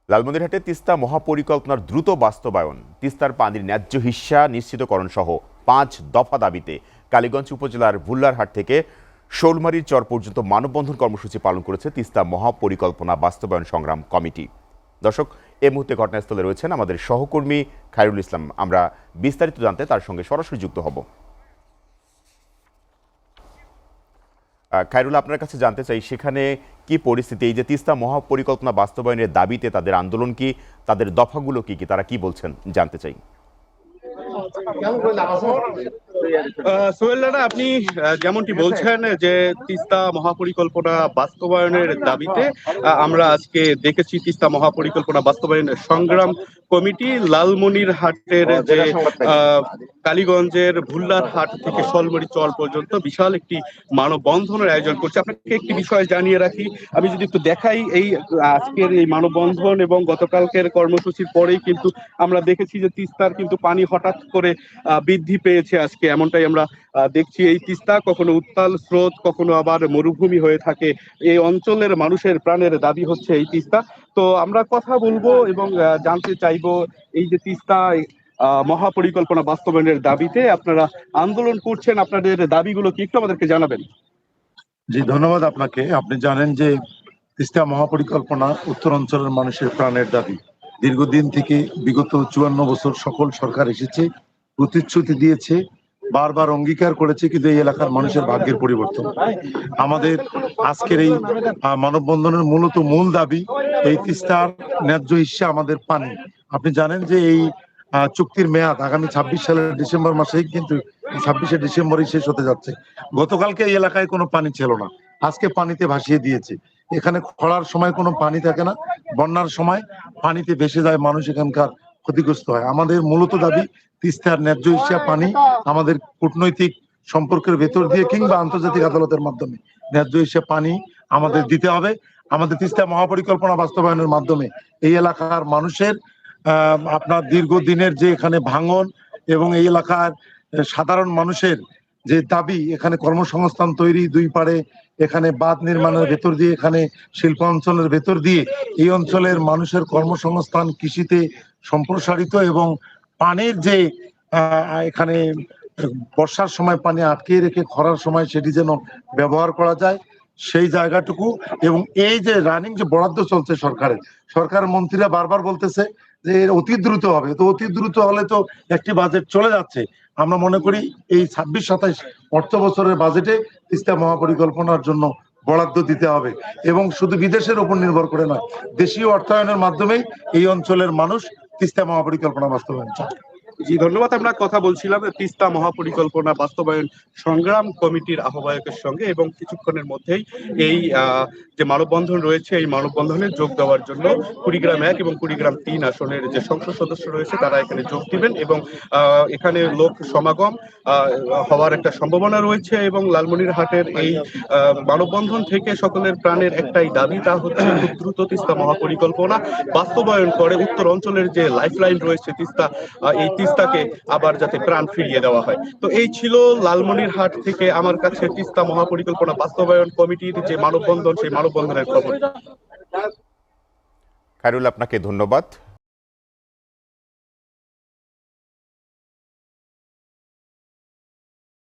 লালমনিরহাটে তিস্তা মহাপরিকল্পনার দ্রুত বাস্তবায়ন, তিস্তার পানির ন্যায্য হিস্যা নিশ্চিতকরণ সহ 5 দফা দাবিতে কালীগঞ্জ উপজেলার ভুল্লারহাট থেকে শোলমারির চর পর্যন্ত মানববন্ধন কর্মসূচি পালন করেছে তিস্তা মহাপরিকল্পনা বাস্তবায়ন সংগ্রাম কমিটি। দর্শক, এই মুহূর্তে ঘটনাস্থলে রয়েছেন আমাদের সহকর্মী খায়রুল ইসলাম। আমরা বিস্তারিত জানতে তার সঙ্গে সরাসরি যুক্ত হব। খায়রুল, আপনার কাছে জানতে চাই, সেখানে কি পরিস্থিতি? এই যে তিস্তা মহাপরিকল্পনা বাস্তবায়নের দাবিতে তাদের আন্দোলন কি, তাদের দফাগুলো কি কি, তারা কি বলছেন জানতে চাই। সোহেল দাদা, আপনি যেমনটি বলছেন যে তিস্তা মহাপরিকল্পনা বাস্তবায়নের দাবিতে আমরা আজকে দেখেছি তিস্তা মহাপরিকল্পনা বাস্তবায়ন সংগ্রাম কমিটি লালমনিরহাটের যে কালীগঞ্জের ভুল্লার হাট থেকে শোলমারি চর পর্যন্ত বিশাল একটি মানববন্ধনের আয়োজন করছে। আপনাকে একটি বিষয় জানিয়ে রাখি, আমি যদি একটু দেখাই, এই আজকের এই মানববন্ধন এবং গতকালকের কর্মসূচির পরেই কিন্তু আমরা দেখেছি যে তিস্তার কিন্তু পানি হঠাৎ করে বৃদ্ধি পেয়েছে। আজকে এমনটাই আমরা দেখছি, এই তিস্তা কখনো উত্তাল স্রোত, কখনো আবার মরুভূমি হয়ে থাকে। এই অঞ্চলের মানুষের প্রাণের দাবি হচ্ছে এই তিস্তা। তো আমরা কথা বলবো এবং জানতে চাইবো, এই যে তিস্তা মহাপরিকল্পনা বাস্তবায়নের দাবিতে আপনারা আন্দোলন করছেন, আপনাদের দাবিগুলো কি একটু আমাদেরকে জানাবেন? জি, ধন্যবাদ আপনাকে। আপনি জানেন যে তিস্তা মহাপরিকল্পনা উত্তর অঞ্চলের মানুষের প্রাণের দাবি। দীর্ঘদিন থেকে বিগত 54 বছর সকল সরকার এসেছে, প্রতিশ্রুতি দিয়েছে, বারবার অঙ্গীকার করেছে, কিন্তু এই এলাকার মানুষের ভাগ্যের পরিবর্তন। আমাদের আজকের এই মানববন্ধনের মূল দাবি এই তিস্তার ন্যায্য হিস্যা আমাদের পানি। আপনি জানেন যে এই চুক্তির মেয়াদ আগামী 26 সালের ডিসেম্বর মাসেই, কিন্তু 26শে ডিসেম্বরই শেষ হতে যাচ্ছে। গতকালকে এই এলাকায় কোনো পানি ছিল না, আজকে পানিতে ভাসিয়ে দিয়েছে। এখানে খরার সময় কোনো পানি থাকে না, বন্যার সময় পানিতে ভেসে যায় মানুষ, এখানকার ক্ষতিগ্রস্ত হয়। আমাদের মূলত দাবি তিস্তার ন্যায্য হিস্যা পানি আমাদের কূটনৈতিক সম্পর্কের ভেতর দিয়ে কিংবা আন্তর্জাতিক আদালতের মাধ্যমে ন্যায্য হিস্যা পানি আমাদের দিতে হবে। আমাদের তিস্তা মহাপরিকল্পনা বাস্তবায়নের মাধ্যমে এই এলাকার মানুষের আপনার দীর্ঘদিনের যে এখানে ভাঙন এবং এই এলাকার সাধারণ মানুষের যে দাবি, এখানে কর্মসংস্থান তৈরি, দুই পাড়ে এখানে বাঁধ নির্মাণের ভেতর দিয়ে, এখানে শিল্প অঞ্চলের ভেতর দিয়ে এই অঞ্চলের মানুষের কর্মসংস্থান কৃষিতে সম্প্রসারিত এবং পানির যে এখানে বর্ষার সময় পানি আটকে রেখে খরার সময় সেটি যেন ব্যবহার করা যায়, সেই জায়গাটুকু। এবং এই যে রানিং যে বরাদ্দ চলছে সরকার মন্ত্রীরা বারবার বলতেছে যে অতি দ্রুত হবে, তো অতি দ্রুত হলে তো একটি বাজেট চলে যাচ্ছে। আমরা মনে করি এই 26-27 অর্থ বছরের বাজেটে তিস্তা মহাপরিকল্পনার জন্য বরাদ্দ দিতে হবে এবং শুধু বিদেশের উপর নির্ভর করে নয়, দেশীয় অর্থায়নের মাধ্যমেই এই অঞ্চলের মানুষ তিস্তা মহাপরিকল্পনা বাস্তবায়ন চায়। জি, ধন্যবাদ। আমরা কথা বলছিলাম তিস্তা মহাপরিকল্পনা বাস্তবায়ন সংগ্রাম কমিটির আহ্বায়কের সঙ্গে, এবং কিছুক্ষণের মধ্যেই এই যে মানববন্ধন রয়েছে, এই মানববন্ধনে যোগ দেওয়ার জন্য কুড়িগ্রাম 1 এবং কুড়িগ্রাম 3 আসনের যে সংসদ সদস্য রয়েছে তারা এখানে যোগ দিবেন এবং এখানে লোক সমাগম হওয়ার একটা সম্ভাবনা রয়েছে। এবং লালমনিরহাটের এই মানববন্ধন থেকে সকলের প্রাণের একটাই দাবি, তা হচ্ছে খুব দ্রুত তিস্তা মহাপরিকল্পনা বাস্তবায়ন করে উত্তর অঞ্চলের যে লাইফলাইন রয়েছে তিস্তা, এই তিস্তাকে আবার যাতে প্রাণ ফিরিয়ে দেওয়া হয়। তো এই ছিল লালমনিরহাট থেকে আমার কাছে তিস্তা মহাপরিকল্পনা বাস্তবায়ন কমিটির যে মানববন্ধন, সেই মানববন্ধনের খবর। খায়রুল, আপনাকে ধন্যবাদ।